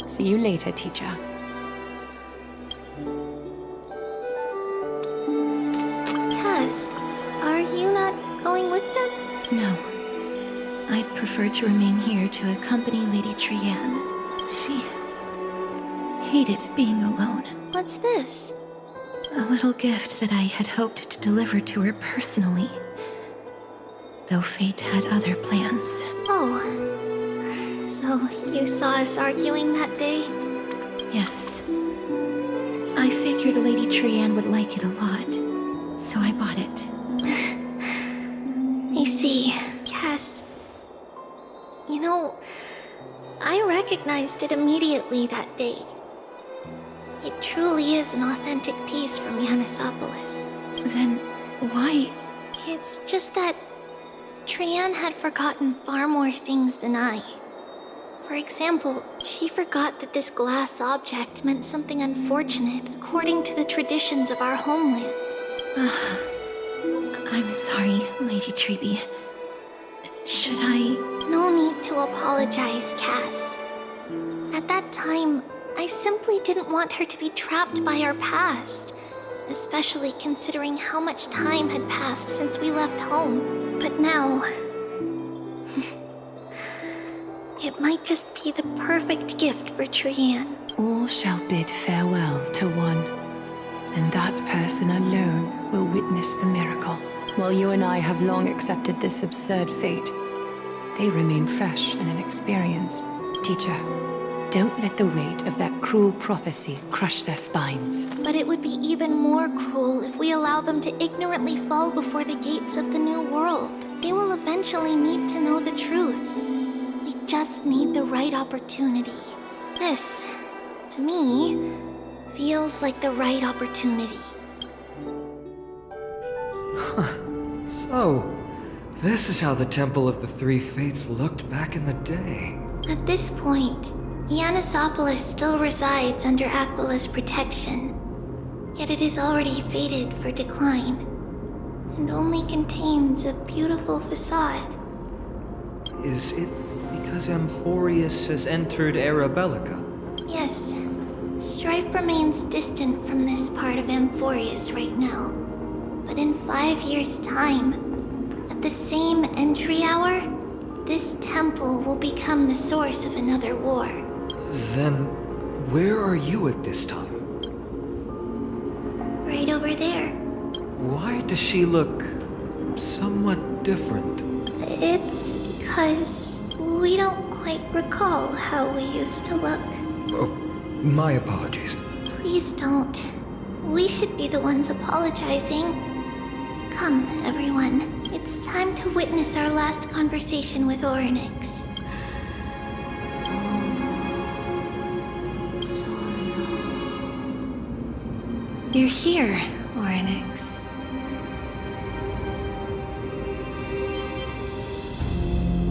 See you later, teacher. Cass, are you not going with them? No. I'd prefer to remain here to accompany Lady Trianne. She hated being alone. What's this? A little gift that I had hoped to deliver to her personally. Though fate had other plans. Oh. So, you saw us arguing that day? Yes. I figured Lady Trianne would like it a lot, so I bought it. I see. Cass. You know, I recognized it immediately that day. It truly is an authentic piece from Yanisopolis. Then why? It's just that Trianne had forgotten far more things than I. For example, she forgot that this glass object meant something unfortunate according to the traditions of our homeland. I'm sorry, Lady Treby. Should I... No need to apologize, Cass. At that time, I simply didn't want her to be trapped by our past, especially considering how much time had passed since we left home. But now... it might just be the perfect gift for Trianne. All shall bid farewell to one, and that person alone will witness the miracle. While you and I have long accepted this absurd fate, they remain fresh and inexperienced. Teacher, don't let the weight of that cruel prophecy crush their spines. But it would be even more cruel if we allow them to ignorantly fall before the gates of the new world. They will eventually need to know the truth. We just need the right opportunity. This, to me, feels like the right opportunity. So, this is how the Temple of the Three Fates looked back in the day. At this point, Yanisopolis still resides under Aquila's protection, yet it is already fated for decline, and only contains a beautiful facade. Is it because Amphorius has entered Arabellica? Yes, strife remains distant from this part of Amphorius right now, but in 5 years' time, at the same entry hour, this temple will become the source of another war. Then, where are you at this time? Right over there. Why does she look somewhat different? It's because we don't quite recall how we used to look. Oh, my apologies. Please don't. We should be the ones apologizing. Come, everyone. It's time to witness our last conversation with Orynyx. You're here, Orynyx.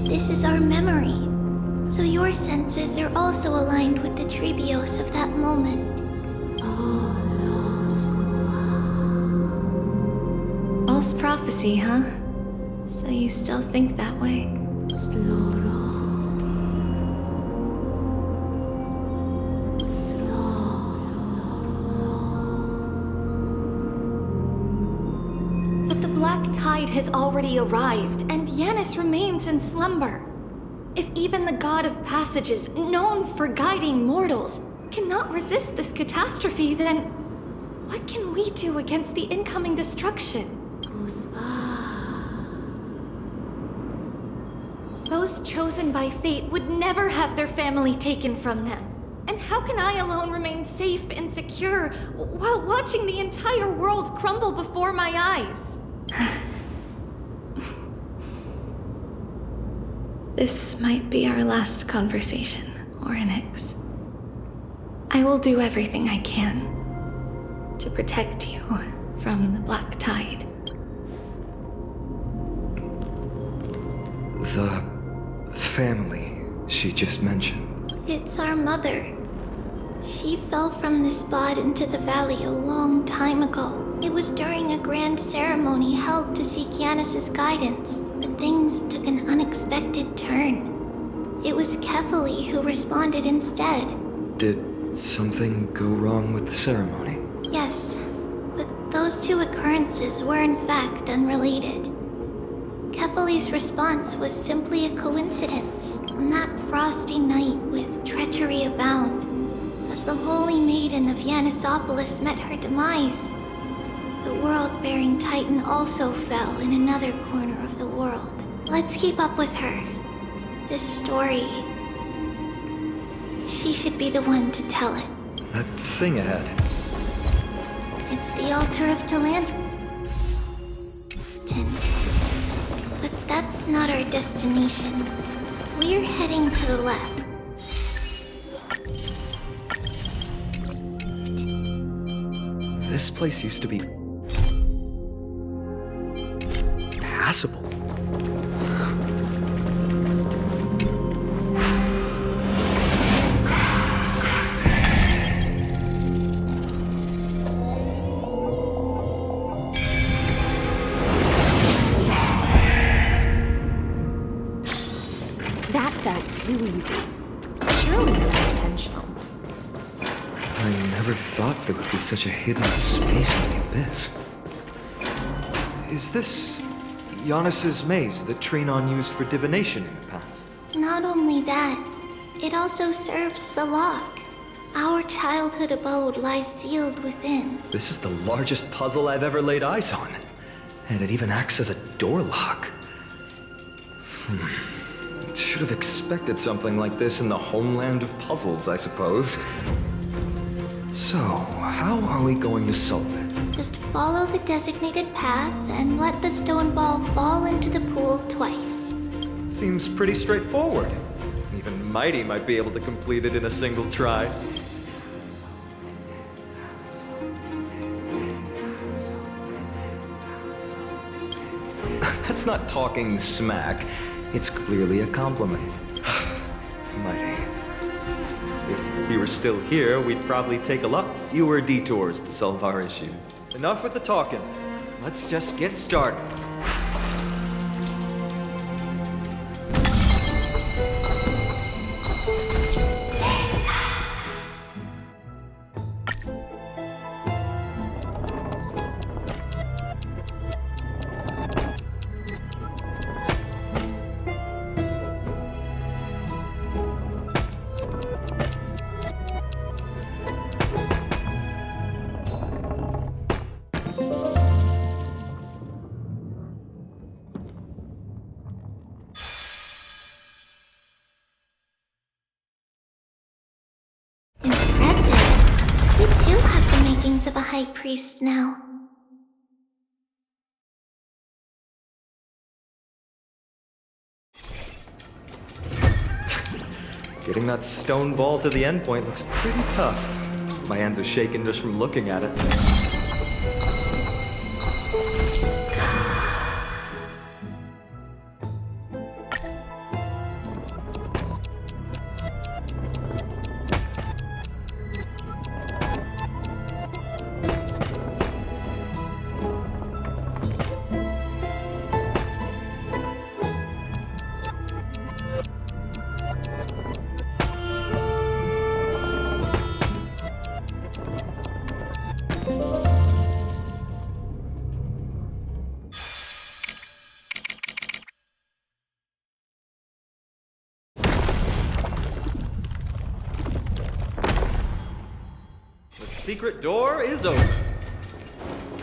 This is our memory, so your senses are also aligned with the Trebios of that moment. False prophecy, huh? So you still think that way? But the black tide has already arrived, and Yanis remains in slumber. If even the god of passages, known for guiding mortals, cannot resist this catastrophe, then what can we do against the incoming destruction? Those chosen by fate would never have their family taken from them. And how can I alone remain safe and secure while watching the entire world crumble before my eyes? This might be our last conversation, Orynyx. I will do everything I can to protect you from the black tide. The family she just mentioned. It's our mother. She fell from the spot into the valley a long time ago. It was during a grand ceremony held to seek Yanis's guidance, but things took an unexpected turn. it was Kefali who responded instead. Did something go wrong with the ceremony? Yes, but those two occurrences were in fact unrelated. Kefali's response was simply a coincidence on that frosty night with treachery abound. As the Holy Maiden of Yanisopolis met her demise, the world-bearing Titan also fell in another corner of the world. Let's keep up with her. This story... she should be the one to tell it. That thing ahead. It's the altar of Talantin. But that's not our destination. We're heading to the left. This place used to be... passable. That felt too easy. Surely not intentional. I never thought there would be such a hidden space in the abyss. Is this Giannis's maze that Trinon used for divination in the past? Not only that, it also serves as a lock. Our childhood abode lies sealed within. This is the largest puzzle I've ever laid eyes on. And it even acts as a door lock. Should have expected something like this in the homeland of puzzles, I suppose. So, how are we going to solve it? Just follow the designated path and let the stone ball fall into the pool twice. Seems pretty straightforward. Even Mighty might be able to complete it in a single try. That's not talking smack. It's clearly a compliment. Mighty. If we were still here, we'd probably take a lot fewer detours to solve our issues. Enough with the talking. Let's just get started. Impressive. You too have the makings of a high priest now. Getting that stone ball to the endpoint looks pretty tough. My hands are shaking just from looking at it. The secret door is open.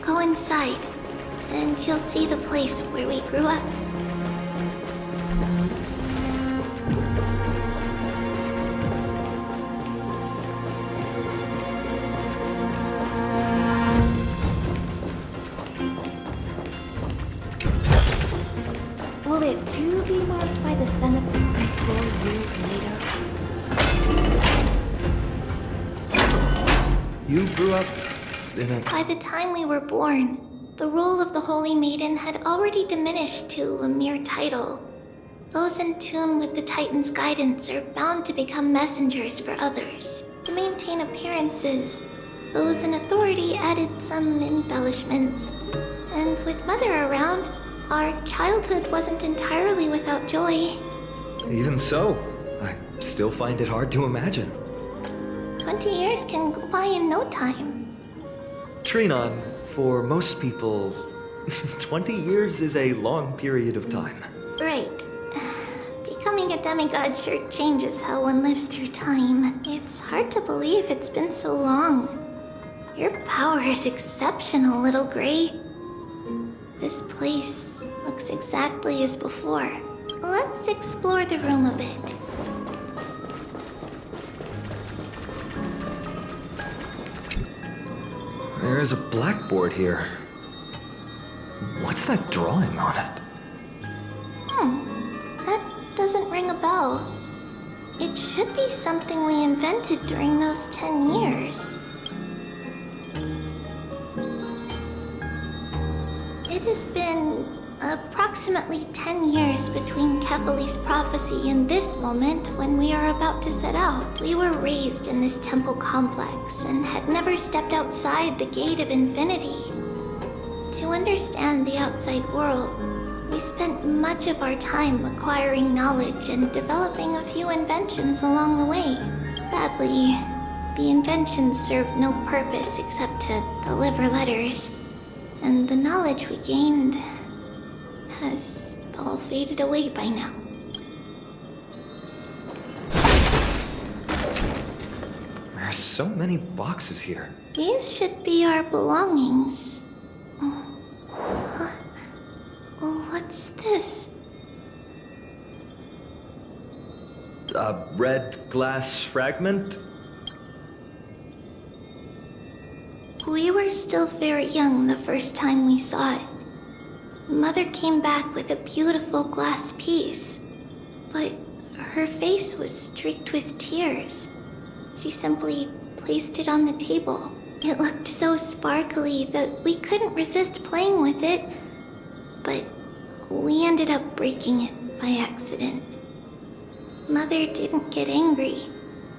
Go inside, and you'll see the place where we grew up. Will it too be marked by the scent of the sinkhole years later? You grew up in a... By the time we were born, the role of the Holy Maiden had already diminished to a mere title. Those in tune with the Titan's guidance are bound to become messengers for others. To maintain appearances, those in authority added some embellishments. And with Mother around, our childhood wasn't entirely without joy. Even so, still find it hard to imagine. 20 years can go by in no time. Trinon, for most people, 20 years is a long period of time. Right. Becoming a demigod sure changes how one lives through time. It's hard to believe it's been so long. Your power is exceptional, little Gray. This place looks exactly as before. Let's explore the room a bit. There's a blackboard here. What's that drawing on it? That doesn't ring a bell. It should be something we invented during those 10 years. It has been approximately 10 years between Kefali's prophecy and this moment when we are about to set out. We were raised in this temple complex and had never stepped outside the gate of infinity. To understand the outside world, we spent much of our time acquiring knowledge and developing a few inventions along the way. Sadly, the inventions served no purpose except to deliver letters, and the knowledge we gained has all faded away by now. There are so many boxes here. These should be our belongings. What's this? A red glass fragment? We were still very young the first time we saw it. Mother came back with a beautiful glass piece, but her face was streaked with tears. She simply placed it on the table. It looked so sparkly that we couldn't resist playing with it, but we ended up breaking it by accident. Mother didn't get angry.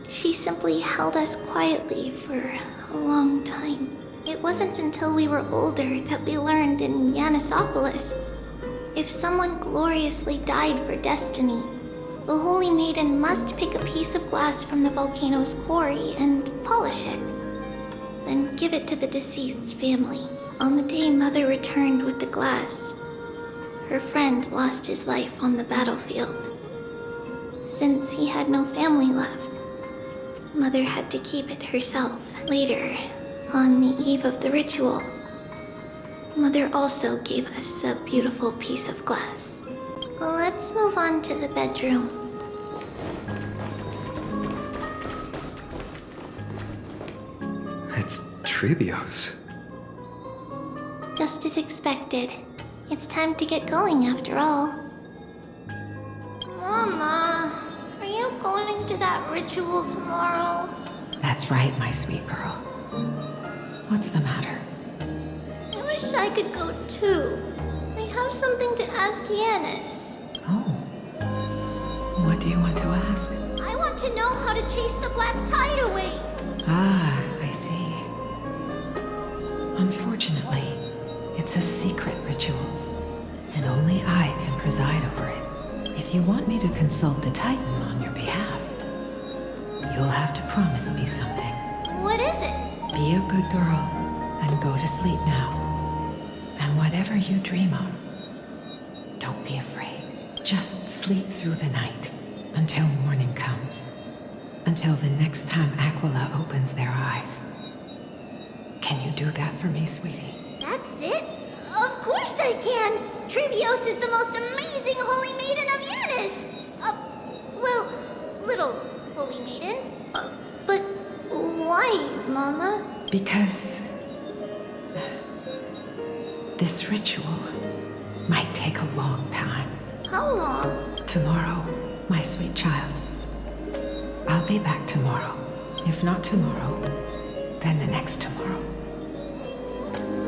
She simply held us quietly for a long time. It wasn't until we were older that we learned in Yanissopolis, if someone gloriously died for destiny, the Holy Maiden must pick a piece of glass from the volcano's quarry and polish it, then give it to the deceased's family. On the day Mother returned with the glass, her friend lost his life on the battlefield. Since he had no family left, Mother had to keep it herself. Later, on the eve of the ritual, Mother also gave us a beautiful piece of glass. Let's move on to the bedroom. It's Tribio's. Just as expected. It's time to get going after all. Mama, are you going to that ritual tomorrow? That's right, my sweet girl. What's the matter? I wish I could go too. I have something to ask Yanis. Oh. What do you want to ask? I want to know how to chase the black tide away. Ah, I see. Unfortunately, it's a secret ritual, and only I can preside over it. If you want me to consult the Titan on your behalf, you'll have to promise me something. What is it? Be a good girl and go to sleep now. And whatever you dream of, don't be afraid. Just sleep through the night until morning comes. Until the next time Aquila opens their eyes. Can you do that for me, sweetie? That's it? Of course I can! Trivios is the most amazing Holy Maiden of Yanis! Well, little Holy Maiden. But why, Mama? Because this ritual might take a long time. How long? Tomorrow, my sweet child. I'll be back tomorrow. If not tomorrow, then the next tomorrow.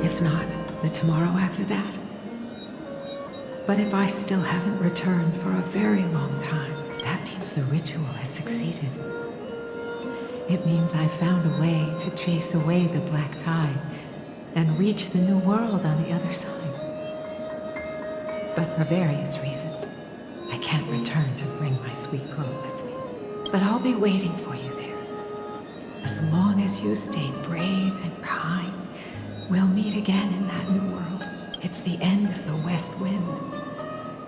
If not, the tomorrow after that. But if I still haven't returned for a very long time, that means the ritual has succeeded. It means I've found a way to chase away the black tide and reach the new world on the other side. But for various reasons, I can't return to bring my sweet girl with me. But I'll be waiting for you there. As long as you stay brave and kind, we'll meet again in that new world. It's the end of the West Wind,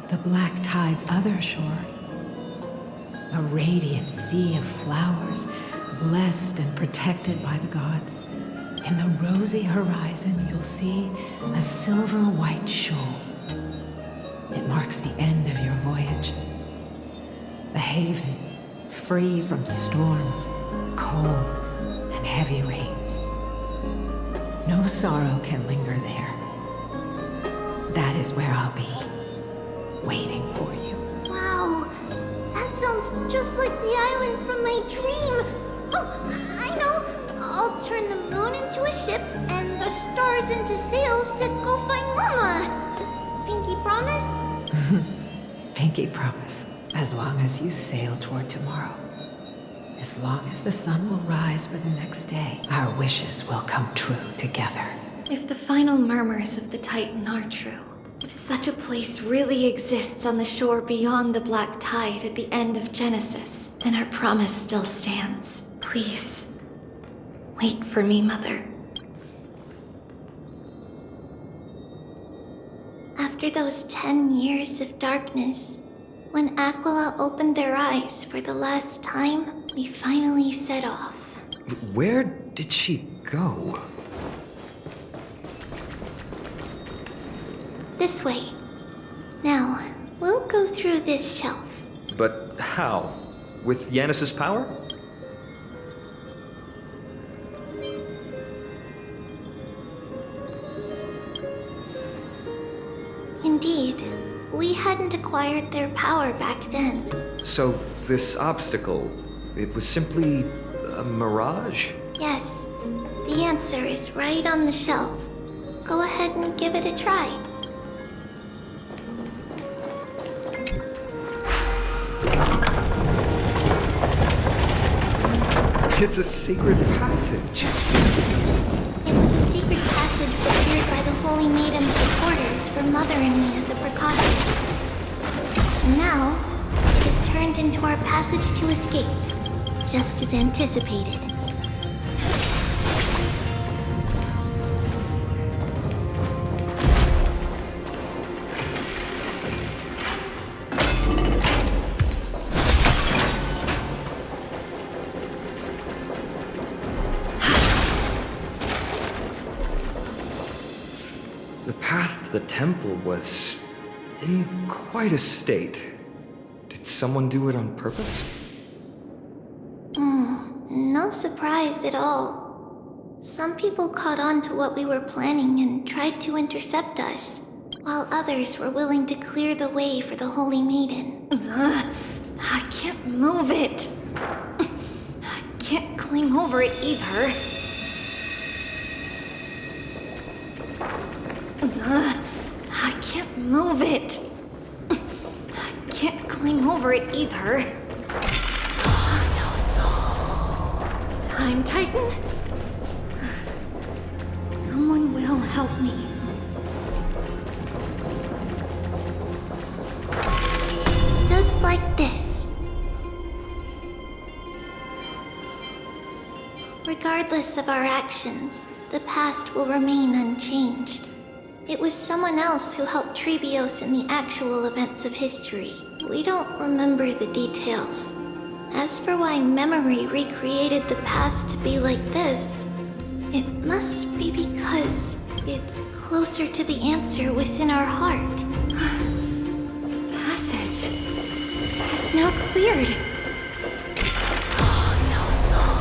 the Black Tide's other shore. A radiant sea of flowers, blessed and protected by the gods. In the rosy horizon, you'll see a silver-white shoal. It marks the end of your voyage. The haven, free from storms, cold, and heavy rains. No sorrow can linger there. That is where I'll be, waiting for you. Wow, that sounds just like the island from my dream. Oh, I know. I'll turn the moon into a ship and the stars into sails to go find Mama. Pinky promise? Pinky promise. As long as you sail toward tomorrow. As long as the sun will rise for the next day, our wishes will come true together. If the final murmurs of the Titan are true, if such a place really exists on the shore beyond the Black Tide at the end of Genesis, then our promise still stands. Please, wait for me, Mother. After those 10 years of darkness, when Aquila opened their eyes for the last time, we finally set off. Where did she go? This way. Now, we'll go through this shelf. But how? With Yanis's power? Indeed, we hadn't acquired their power back then. So, this obstacle, it was simply a mirage? Yes, the answer is right on the shelf. Go ahead and give it a try. It's a secret passage. It was a secret passage prepared by the Holy Maiden's supporters for Mother and me as a precaution. And now, it is turned into our passage to escape, just as anticipated. The path to the temple was in quite a state. Did someone do it on purpose? No surprise at all. Some people caught on to what we were planning and tried to intercept us, while others were willing to clear the way for the Holy Maiden. I can't move it. I can't climb over it either. I can't move it. I can't climb over it either. No soul. Time Titan? Someone will help me. Just like this. Regardless of our actions, the past will remain unchanged. It was someone else who helped Trebios in the actual events of history. We don't remember the details. As for why memory recreated the past to be like this, it must be because it's closer to the answer within our heart. Passage is now cleared. No soul.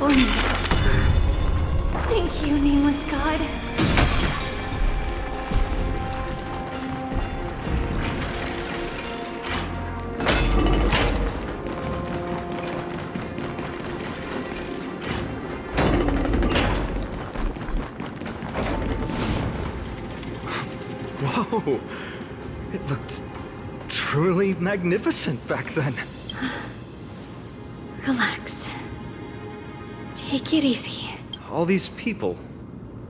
glorious. Thank you, nameless god. Whoa! It looked truly magnificent back then. Relax. Take it easy. All these people,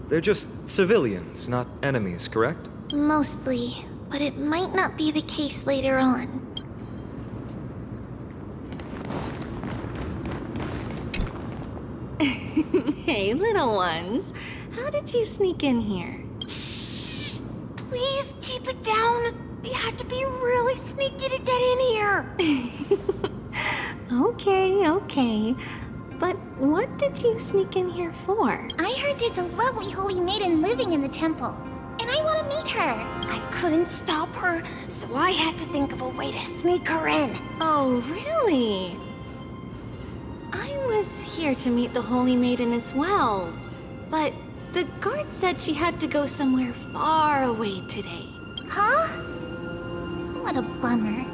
they're just civilians, not enemies, correct? Mostly, but it might not be the case later on. Hey, little ones. How did you sneak in here? Please keep it down. We had to be really sneaky to get in here. Okay. But what did you sneak in here for? I heard there's a lovely holy maiden living in the temple, and I want to meet her. I couldn't stop her, so I had to think of a way to sneak her in. Oh, really? I was here to meet the Holy Maiden as well, but the guard said she had to go somewhere far away today. Huh? What a bummer.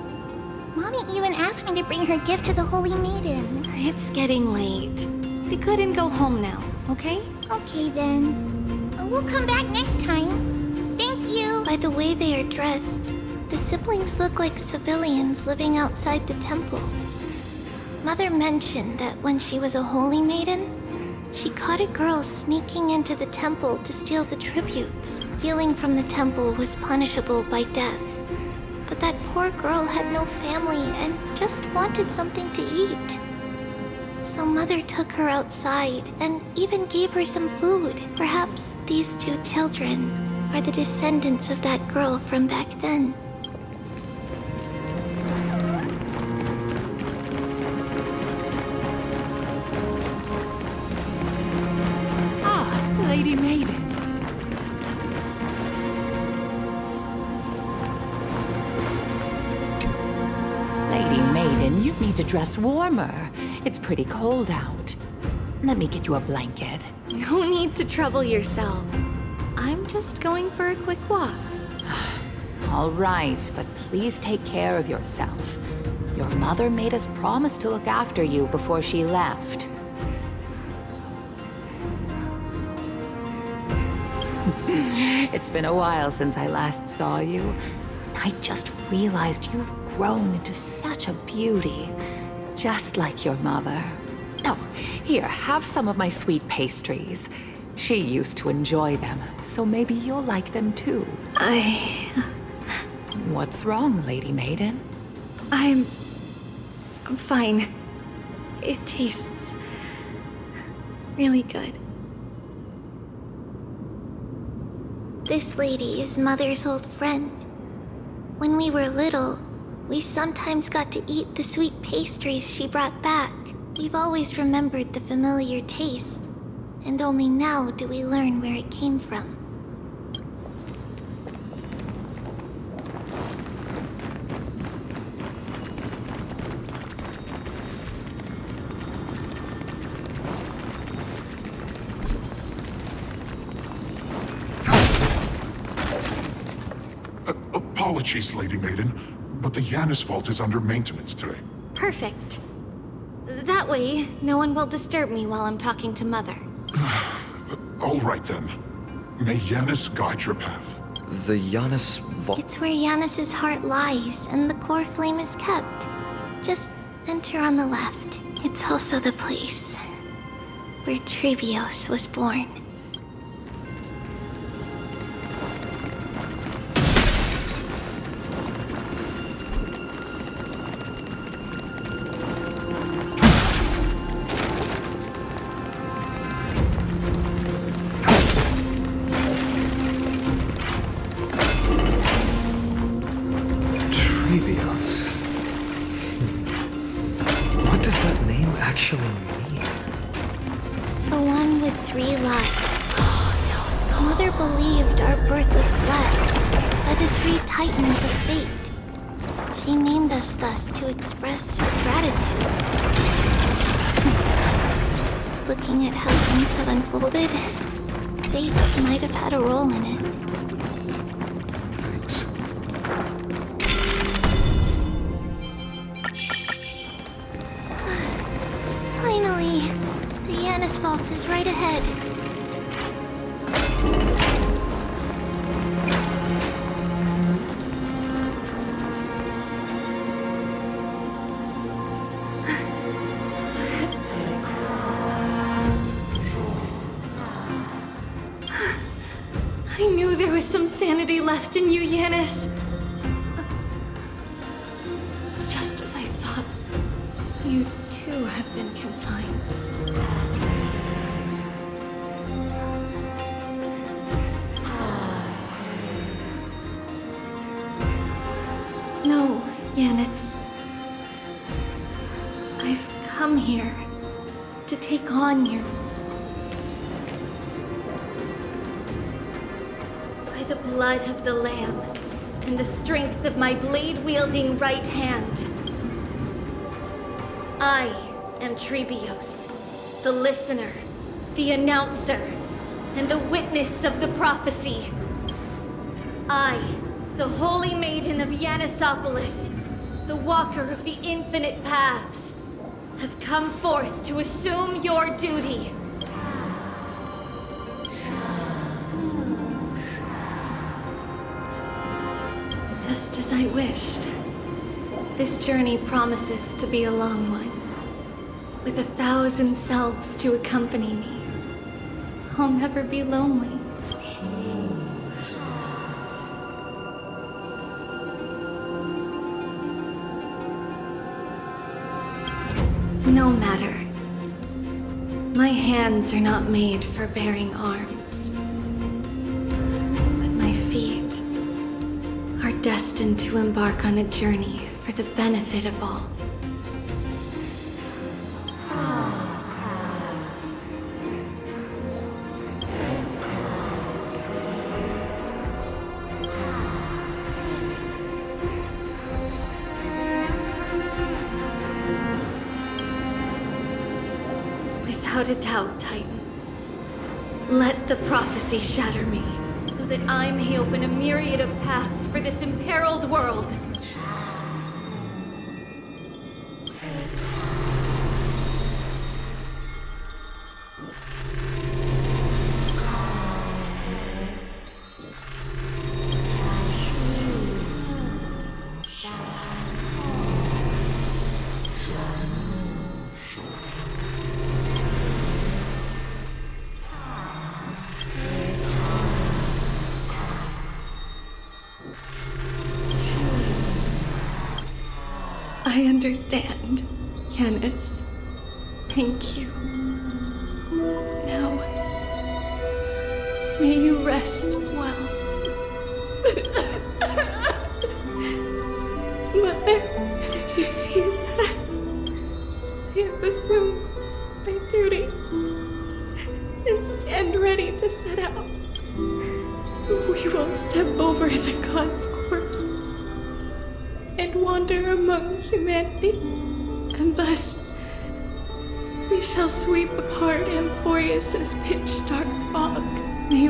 Mommy even asked me to bring her gift to the holy maiden. It's getting late. We couldn't go home now, okay? Okay then. We'll come back next time. Thank you. By the way they are dressed, the siblings look like civilians living outside the temple. Mother mentioned that when she was a holy maiden, she caught a girl sneaking into the temple to steal the tributes. Stealing from the temple was punishable by death. But that poor girl had no family and just wanted something to eat. So Mother took her outside and even gave her some food. Perhaps these two children are the descendants of that girl from back then. Lady Maiden. Lady Maiden, you need to dress warmer. It's pretty cold out. Let me get you a blanket. No need to trouble yourself. I'm just going for a quick walk. All right, but please take care of yourself. Your mother made us promise to look after you before she left. It's been a while since I last saw you. I just realized you've grown into such a beauty, just like your mother. Oh, here, have some of my sweet pastries. She used to enjoy them, so maybe you'll like them too. What's wrong, Lady Maiden? I'm fine. It tastes really good. This lady is Mother's old friend. When we were little, we sometimes got to eat the sweet pastries she brought back. We've always remembered the familiar taste, and only now do we learn where it came from. Apologies, Lady Maiden, but the Yanis vault is under maintenance today. Perfect. That way, no one will disturb me while I'm talking to Mother. All right then. May Yanis guide your path. The Yanis vault. It's where Yanis's heart lies and the core flame is kept. Just enter on the left. It's also the place where Trebios was born. What does that name actually mean? The one with 3 lives. Mother believed our birth was blessed by the 3 titans of fate. She named us thus to express her gratitude. Look Looking at how things have unfolded, fate might have had a role in it. Thanks. Finally, the Yanis vault is right ahead. I knew there was some sanity left in you, Yanis. Just as I thought, you too have been confined. No, Yanis. I've come here to take on you. By the blood of the Lamb and the strength of my blade-wielding right hand. I am Trebios, the listener, the announcer, and the witness of the prophecy. I, the Holy Maiden of Yanisopolis, the walker of the infinite paths, have come forth to assume your duty. Just as I wished. This journey promises to be a long one, with 1,000 selves to accompany me. I'll never be lonely. No matter. My hands are not made for bearing arms. But my feet are destined to embark on a journey for the benefit of all. Without a doubt, Titan. Let the prophecy shatter me, so that I may open a myriad of paths for this imperiled world. I understand, Yanis. Thank you. Now, may you rest well. Mother, did you see that? I have assumed my duty and stand ready to set out. We will step over the gods' corpses and wander among humanity, and thus we shall sweep apart Amphorius's pitch-dark fog. May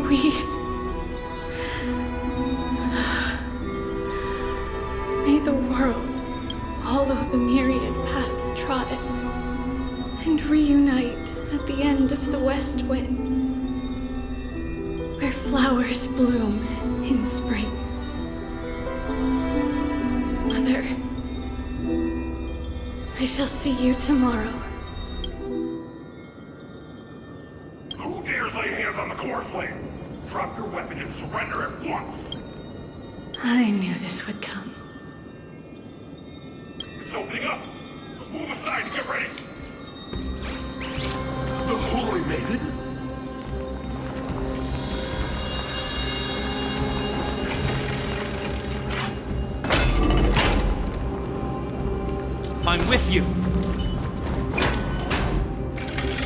the world follow the myriad paths trodden and reunite at the end of the west wind, where flowers bloom in spring. Mother, I shall see you tomorrow. Who dares lay hands on the core flame? Drop your weapon and surrender at once! I knew this would come. It's opening up! Let's move aside and get ready! The Holy Maiden? I'm with you.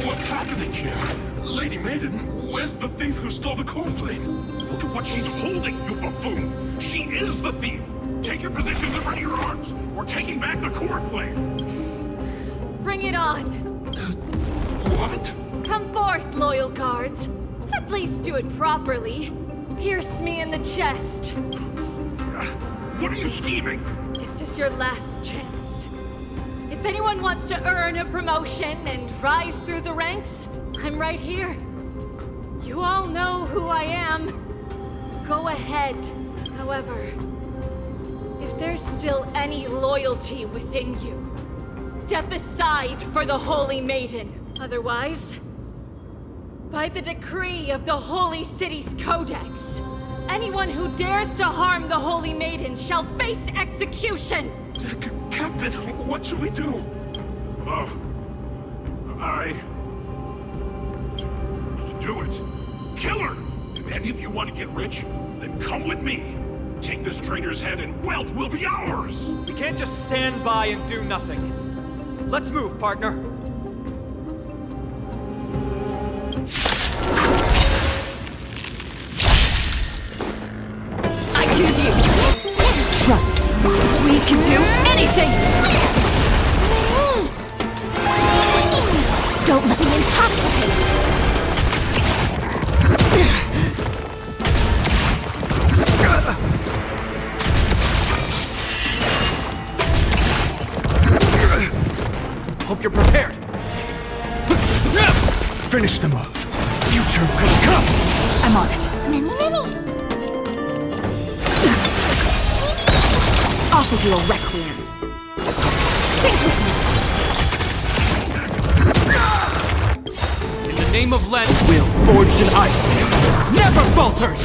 What's happening here? Lady Maiden, where's the thief who stole the core flame? Look at what she's holding, you buffoon! She is the thief! Take your positions and ready your arms! We're taking back the core flame! Bring it on! What? Come forth, loyal guards. At least do it properly. Pierce me in the chest. What are you scheming? This is your last chance. If anyone wants to earn a promotion and rise through the ranks, I'm right here. You all know who I am. Go ahead. However, if there's still any loyalty within you, step aside for the Holy Maiden. Otherwise, by the decree of the Holy City's Codex, anyone who dares to harm the Holy Maiden shall face execution! Captain, what should we do? Do it. Kill her! If any of you want to get rich, then come with me. Take this traitor's head and wealth will be ours! We can't just stand by and do nothing. Let's move, partner. I give you. Trust me. We can do anything. Don't let me intoxicate. Hope you're prepared. Finish them off. Future will come. I'm on it. Mimi. Offer you a requiem. Think with me. In the name of Len, will forged in ice never falters.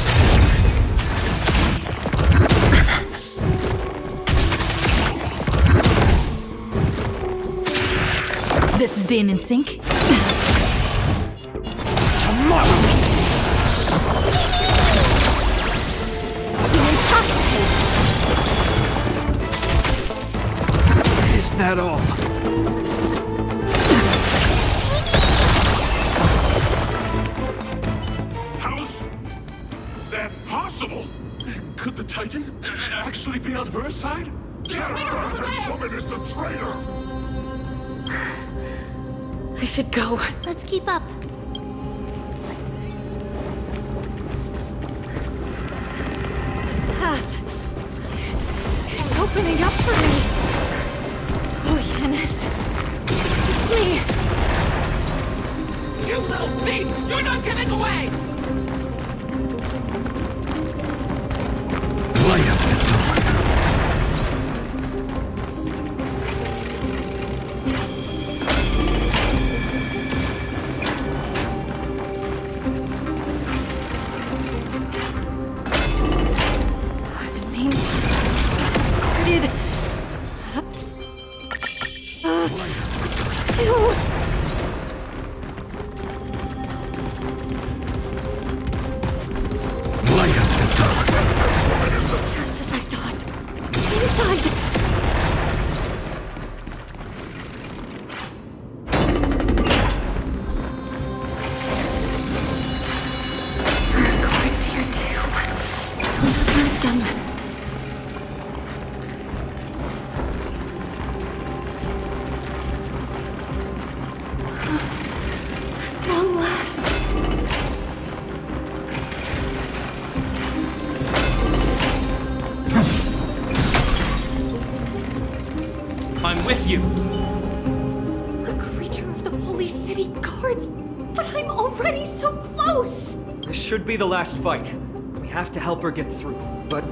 This is being in sync. Tomorrow. Is that all? How's that possible? Could the Titan actually be on her side? That woman is the traitor! I should go. Let's keep up. Path is opening up for me. Oh, Yanis. It's me. You little thief! You're not getting away! Light up the dawn. The main guarded. Two. Light up the dawn. Just as I thought. Inside. Guards here too. Don't alert them. Long last. I'm with you. A creature of the Holy City Guards? But I'm already so close! This should be the last fight. We have to help her get through. But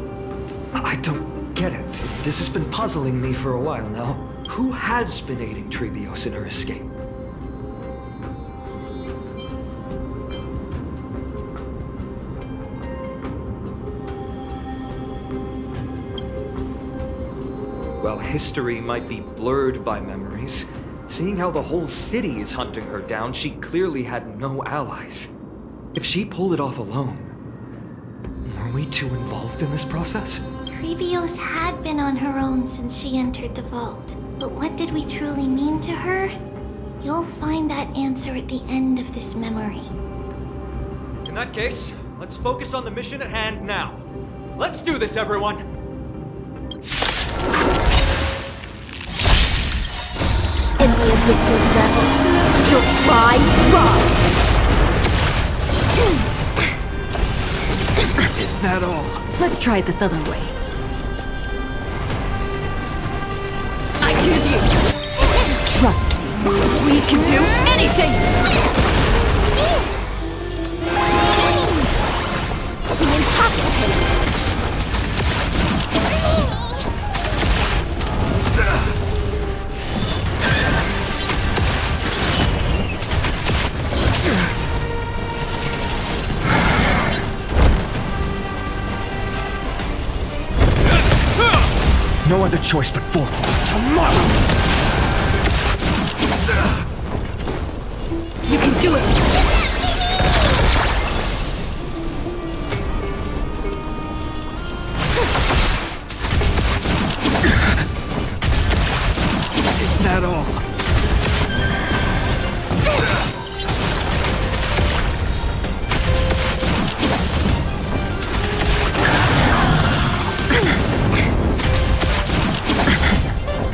I don't get it. This has been puzzling me for a while now. Who has been aiding Trebios in her escape? Well, history might be blurred by memories. Seeing how the whole city is hunting her down, she clearly had no allies. If she pulled it off alone, were we too involved in this process? Trebios had been on her own since she entered the vault. But what did we truly mean to her? You'll find that answer at the end of this memory. In that case, let's focus on the mission at hand now. Let's do this, everyone! In the abyss's ravage, your prize rise! Is that all? Let's try it this other way. I choose you! Trust me, we can do anything! Be intoxicated! No other choice but forward. Tomorrow! You can do it! Is that all?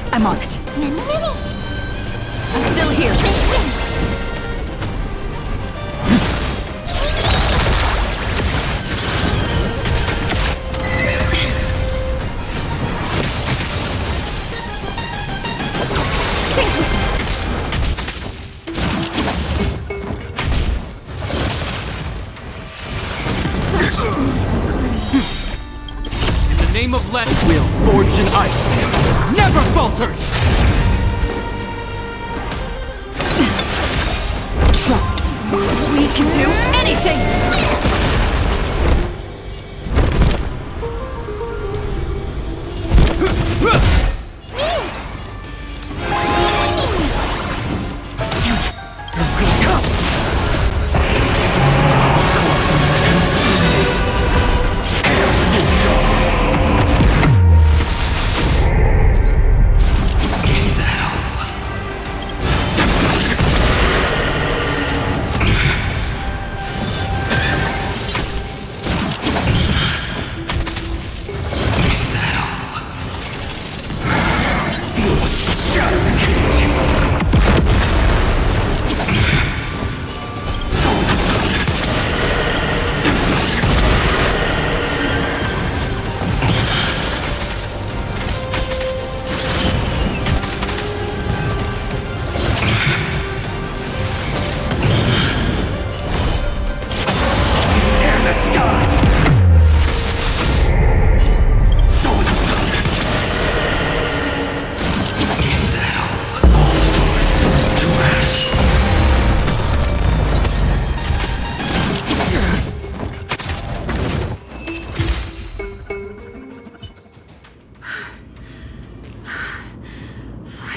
I'm on it. I'm still here. In the name of Let will forged in ice never falters! Trust me, we can do anything!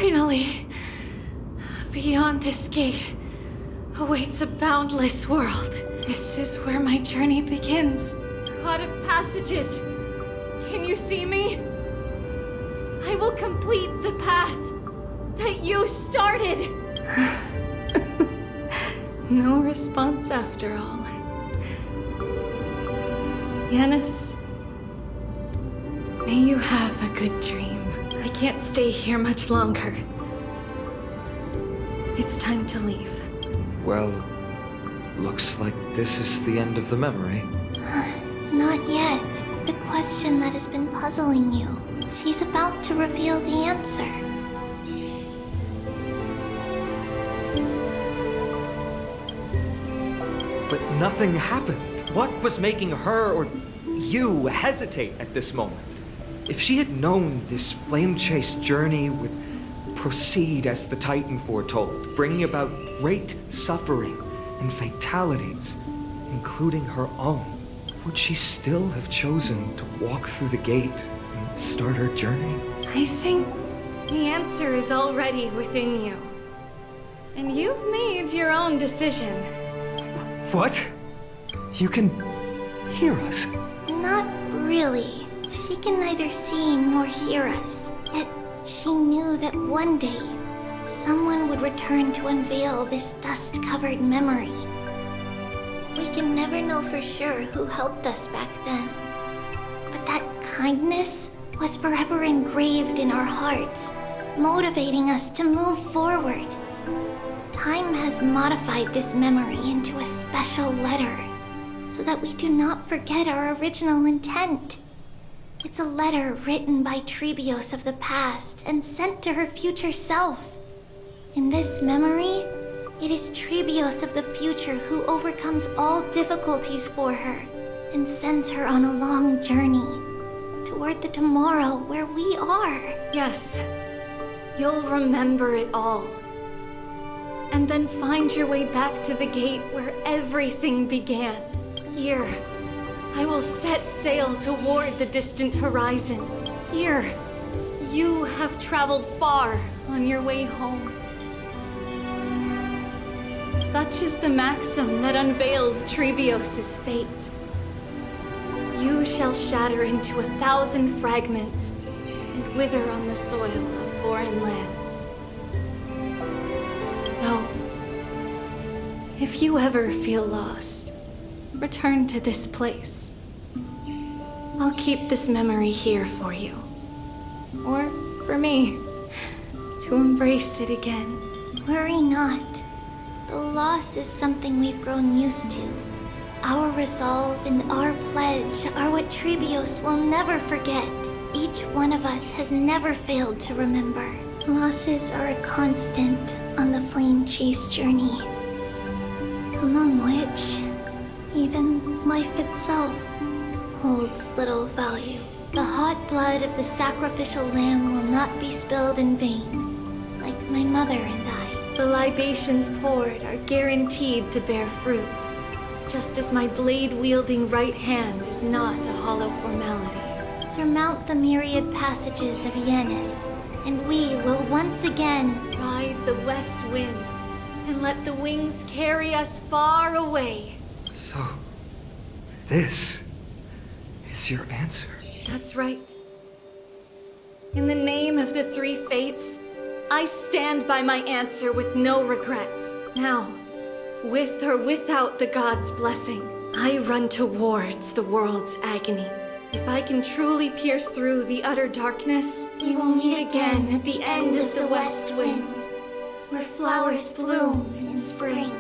Finally, beyond this gate awaits a boundless world. This is where my journey begins. God of passages, can you see me? I will complete the path that you started. No response after all. Yanis, may you have a good dream. I can't stay here much longer. It's time to leave. Well, looks like this is the end of the memory. Not yet. The question that has been puzzling you. She's about to reveal the answer. But nothing happened. What was making her or you hesitate at this moment? If she had known this flame chase journey would proceed as the Titan foretold, bringing about great suffering and fatalities, including her own, would she still have chosen to walk through the gate and start her journey? I think the answer is already within you. And you've made your own decision. What? You can hear us? Not really. She can neither see nor hear us. Yet she knew that one day, someone would return to unveil this dust-covered memory. We can never know for sure who helped us back then. But that kindness was forever engraved in our hearts, motivating us to move forward. Time has modified this memory into a special letter, so that we do not forget our original intent. It's a letter written by Trebios of the past and sent to her future self. In this memory, it is Trebios of the future who overcomes all difficulties for her and sends her on a long journey toward the tomorrow where we are. Yes, you'll remember it all. And then find your way back to the gate where everything began. Here, I will set sail toward the distant horizon. Here, you have traveled far on your way home. Such is the maxim that unveils Trebios' fate. You shall shatter into 1,000 fragments and wither on the soil of foreign lands. So, if you ever feel lost, return to this place. I'll keep this memory here for you. Or for me, to embrace it again. Worry not. Though loss is something we've grown used to, our resolve and our pledge are what Trebios will never forget. Each one of us has never failed to remember. Losses are a constant on the flame chase journey, among which even life itself holds little value. The hot blood of the sacrificial lamb will not be spilled in vain, like my mother and I. The libations poured are guaranteed to bear fruit, just as my blade-wielding right hand is not a hollow formality. Surmount the myriad passages of Yanis, and we will once again Ride the west wind, and let the wings carry us far away. So, this is your answer. That's right. In the name of the three fates, I stand by my answer with no regrets. Now, with or without the god's blessing, I run towards the world's agony. If I can truly pierce through the utter darkness, we will meet again at the end of the west wind, where flowers bloom in spring.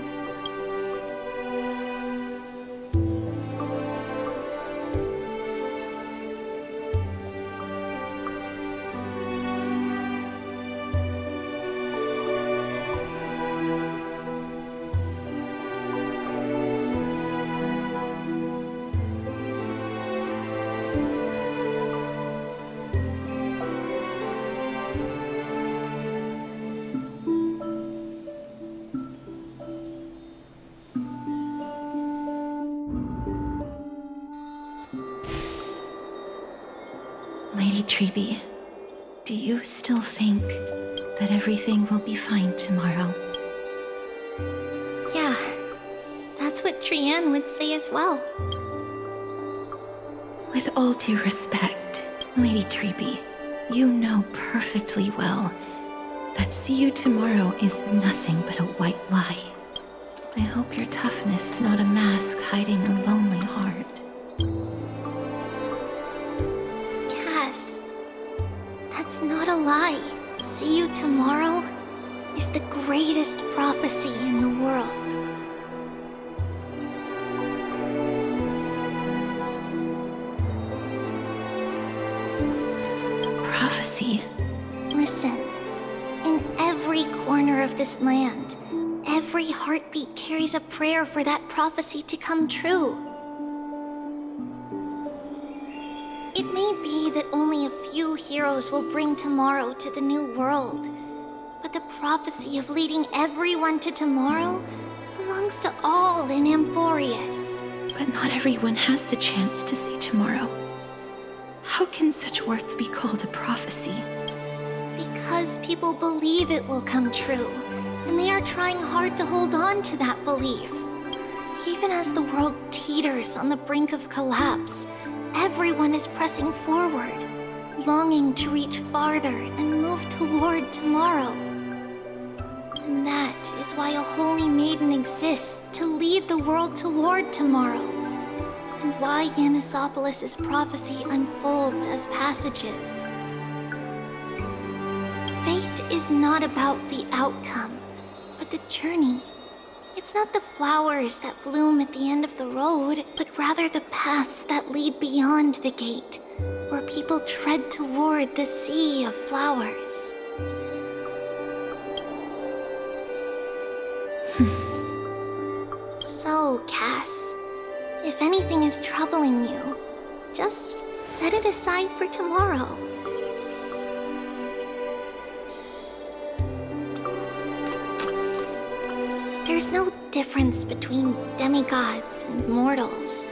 Lady Trebi, do you still think that everything will be fine tomorrow? Yeah, that's what Trianne would say as well. With all due respect, Lady Trebi, you know perfectly well that see you tomorrow is nothing but a white lie. I hope your toughness is not a mask hiding a lonely heart. Cass, that's not a lie. See you tomorrow is the greatest prophecy in the world. Prophecy? Listen, in every corner of this land, every heartbeat carries a prayer for that prophecy to come true. It may be that only a few heroes will bring tomorrow to the new world, but the prophecy of leading everyone to tomorrow belongs to all in Amphorius. But not everyone has the chance to see tomorrow. How can such words be called a prophecy? Because people believe it will come true, and they are trying hard to hold on to that belief. Even as the world teeters on the brink of collapse, everyone is pressing forward, longing to reach farther and move toward tomorrow. And that is why a holy maiden exists to lead the world toward tomorrow, and why Yanisopolis' prophecy unfolds as passages. Fate is not about the outcome, but the journey. It's not the flowers that bloom at the end of the road, but rather the paths that lead beyond the gate, where people tread toward the sea of flowers. So, Cass, if anything is troubling you, just set it aside for tomorrow. There's no difference between demigods and mortals.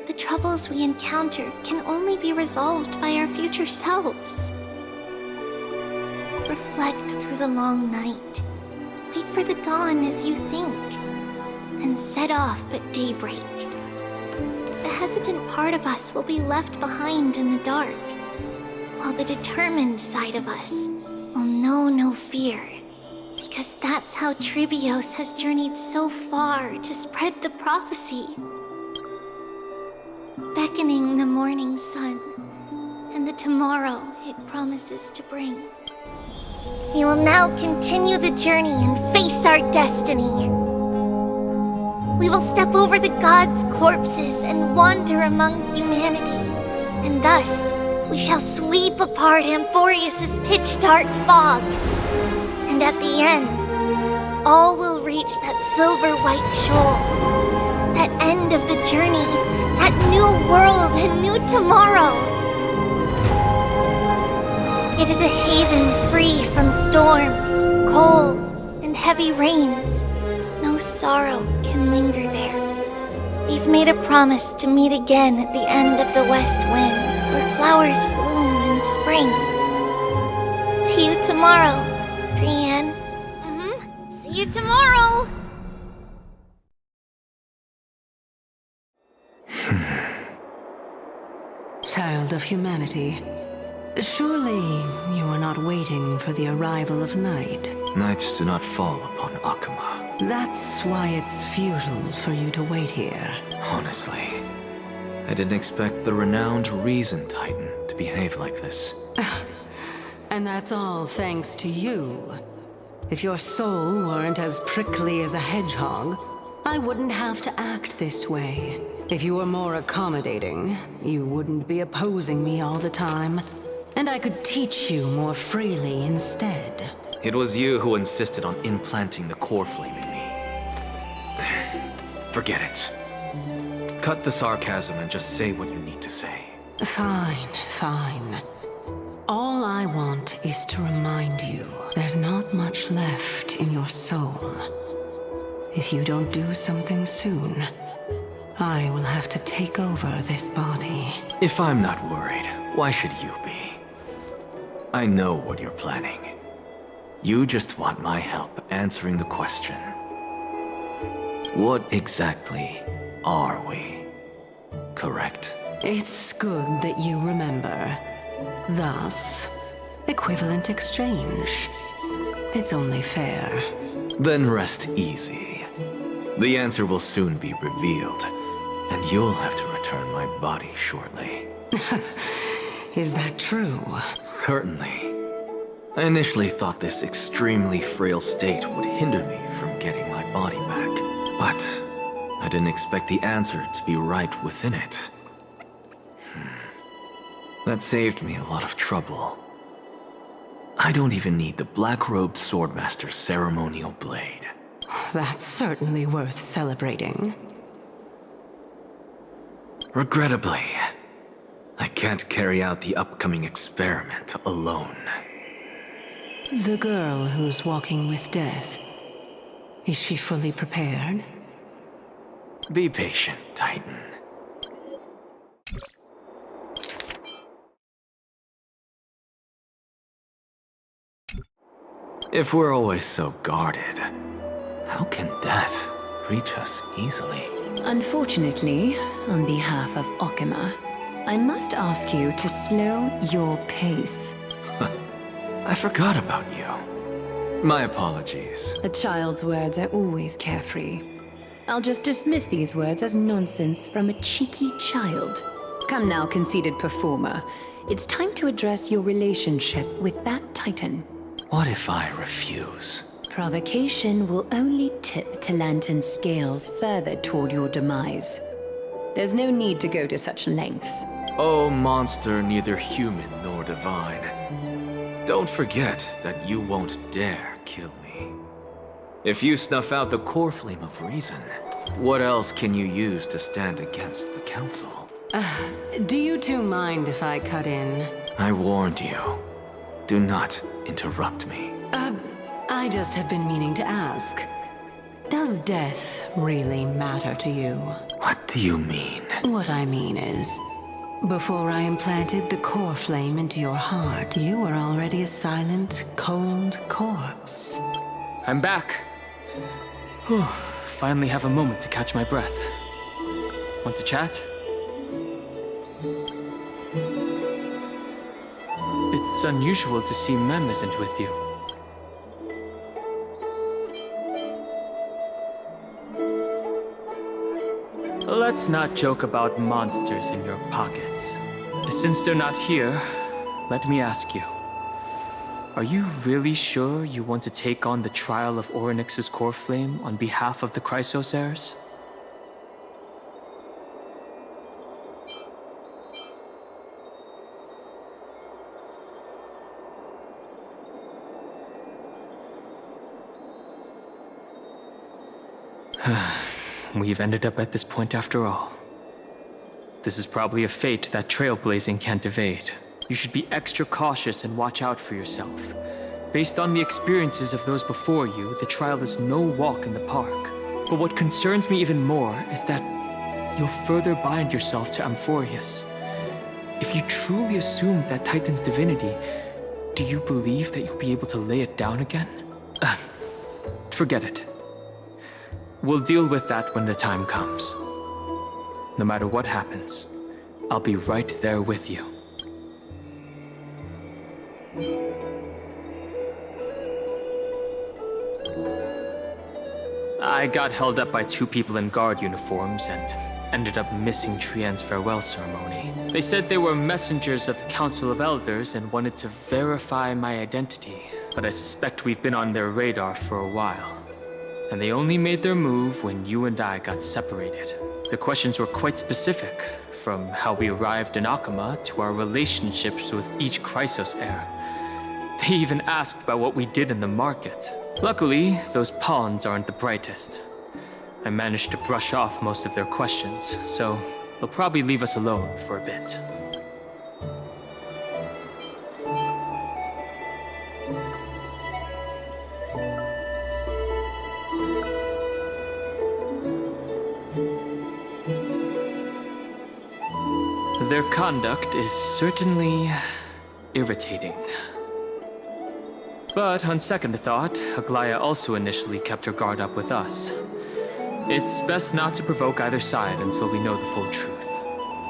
The troubles we encounter can only be resolved by our future selves. Reflect through the long night. Wait for the dawn as you think, then set off at daybreak. The hesitant part of us will be left behind in the dark, while the determined side of us will know no fear. Because that's how Tribios has journeyed so far to spread the prophecy. Beckoning the morning sun and the tomorrow it promises to bring. We will now continue the journey and face our destiny. We will step over the gods' corpses and wander among humanity. And thus, we shall sweep apart Amphorius' pitch-dark fog. And at the end, all will reach that silver-white shoal. That end of the journey, that new world and new tomorrow. It is a haven free from storms, cold, and heavy rains. No sorrow can linger there. We've made a promise to meet again at the end of the west wind, where flowers bloom in spring. See you tomorrow, Brienne. See you tomorrow! Child of humanity, surely you are not waiting for the arrival of night. Nights do not fall upon Akuma. That's why it's futile for you to wait here. Honestly, I didn't expect the renowned Reason Titan to behave like this. And that's all thanks to you. If your soul weren't as prickly as a hedgehog, I wouldn't have to act this way. If you were more accommodating, you wouldn't be opposing me all the time. And I could teach you more freely instead. It was you who insisted on implanting the core flame in me. Forget it. Cut the sarcasm and just say what you need to say. Fine, fine. All I want is to remind you there's not much left in your soul. If you don't do something soon, I will have to take over this body. If I'm not worried, why should you be? I know what you're planning. You just want my help answering the question. What exactly are we? Correct? It's good that you remember. Thus, equivalent exchange. It's only fair. Then rest easy. The answer will soon be revealed, and you'll have to return my body shortly. Is that true? Certainly. I initially thought this extremely frail state would hinder me from getting my body back, but I didn't expect the answer to be right within it. That saved me a lot of trouble. I don't even need the black-robed swordmaster's ceremonial blade. That's certainly worth celebrating. Regrettably, I can't carry out the upcoming experiment alone. The girl who's walking with death, is she fully prepared? Be patient, Titan. If we're always so guarded, how can death reach us easily? Unfortunately, on behalf of Okima, I must ask you to slow your pace. I forgot about you. My apologies. A child's words are always carefree. I'll just dismiss these words as nonsense from a cheeky child. Come now, conceited performer. It's time to address your relationship with that Titan. What if I refuse? Provocation will only tip Talantan's scales further toward your demise. There's no need to go to such lengths. Oh, monster neither human nor divine. Don't forget that you won't dare kill me. If you snuff out the core flame of reason, what else can you use to stand against the Council? Do you two mind if I cut in? I warned you. Do not interrupt me. I just have been meaning to ask. Does death really matter to you? What do you mean? What I mean is, before I implanted the core flame into your heart, you were already a silent, cold corpse. I'm back. Whew. Finally have a moment to catch my breath. Want to chat? It's unusual to see Mem isn't with you. Let's not joke about monsters in your pockets. Since they're not here, let me ask you. Are you really sure you want to take on the trial of Orynyx's core flame on behalf of the Chrysos heirs? We've ended up at this point after all. This is probably a fate that trailblazing can't evade. You should be extra cautious and watch out for yourself. Based on the experiences of those before you, the trial is no walk in the park. But what concerns me even more is that you'll further bind yourself to Amphorius. If you truly assume that Titan's divinity, do you believe that you'll be able to lay it down again? Forget it. We'll deal with that when the time comes. No matter what happens, I'll be right there with you. I got held up by two people in guard uniforms and ended up missing Trian's farewell ceremony. They said they were messengers of the Council of Elders and wanted to verify my identity, but I suspect we've been on their radar for a while. And they only made their move when you and I got separated. The questions were quite specific, from how we arrived in Akama to our relationships with each Chrysos heir. They even asked about what we did in the market. Luckily, those pawns aren't the brightest. I managed to brush off most of their questions, so they'll probably leave us alone for a bit. Their conduct is certainly irritating. But on second thought, Aglaya also initially kept her guard up with us. It's best not to provoke either side until we know the full truth.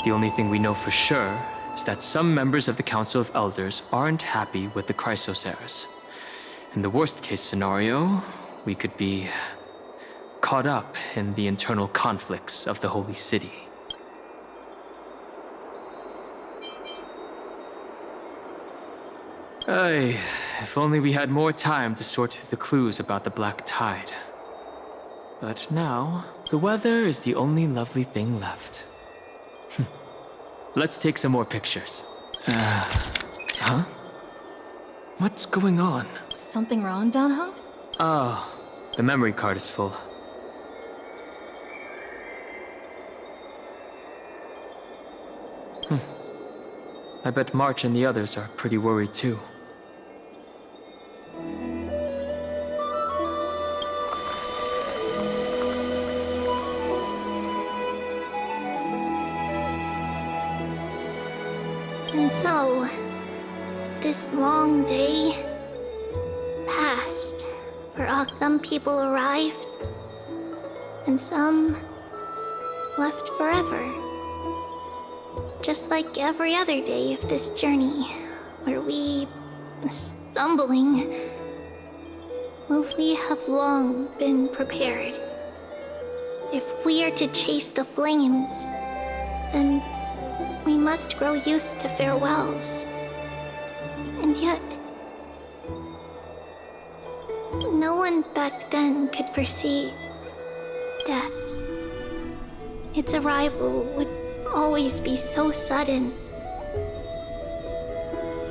The only thing we know for sure is that some members of the Council of Elders aren't happy with the Chrysos heirs. In the worst case scenario, we could be caught up in the internal conflicts of the Holy City. If only we had more time to sort through the clues about the Black Tide. But now, the weather is the only lovely thing left. Let's take some more pictures. Huh? What's going on? Something wrong, Danheng? Oh, the memory card is full. I bet March and the others are pretty worried too. And so, this long day passed. Some people arrived, and some left forever. Just like every other day of this journey, where we, stumbling, we have long been prepared. If we are to chase the flames, then we must grow used to farewells. And yet, one back then could foresee death. Its arrival would always be so sudden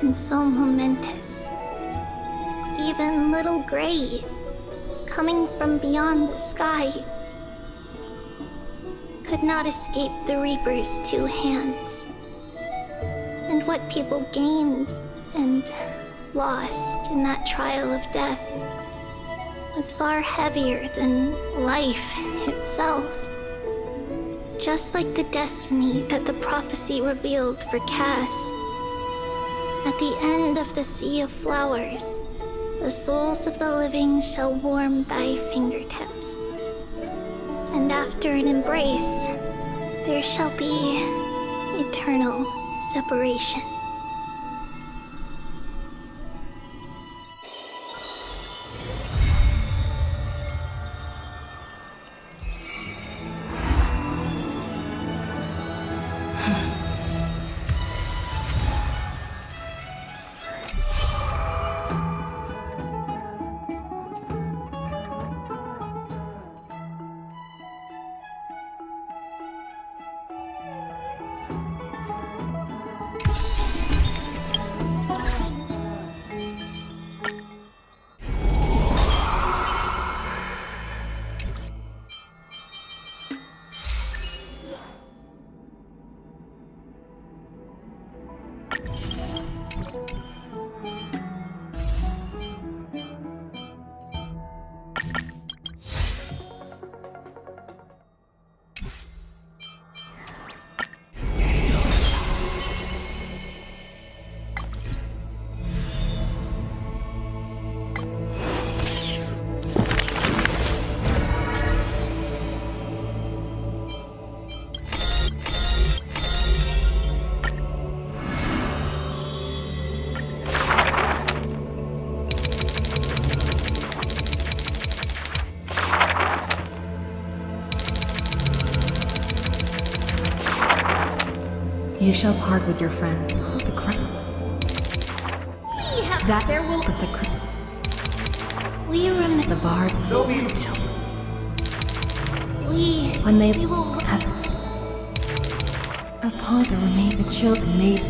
and so momentous. Even little Gray, coming from beyond the sky, could not escape the Reaper's two hands. And what people gained and lost in that trial of death was far heavier than life itself. Just like the destiny that the prophecy revealed for Cass. At the end of the Sea of Flowers, the souls of the living shall warm thy fingertips. And after an embrace, there shall be eternal separation. You shall part with your friend. The crown. That there will. But the We remember the bard. we When they will as upon the remain the children made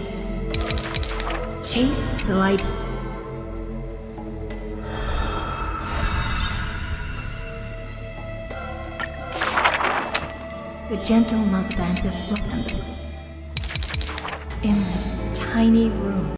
chase the light. The gentle mother band besought them in this tiny room.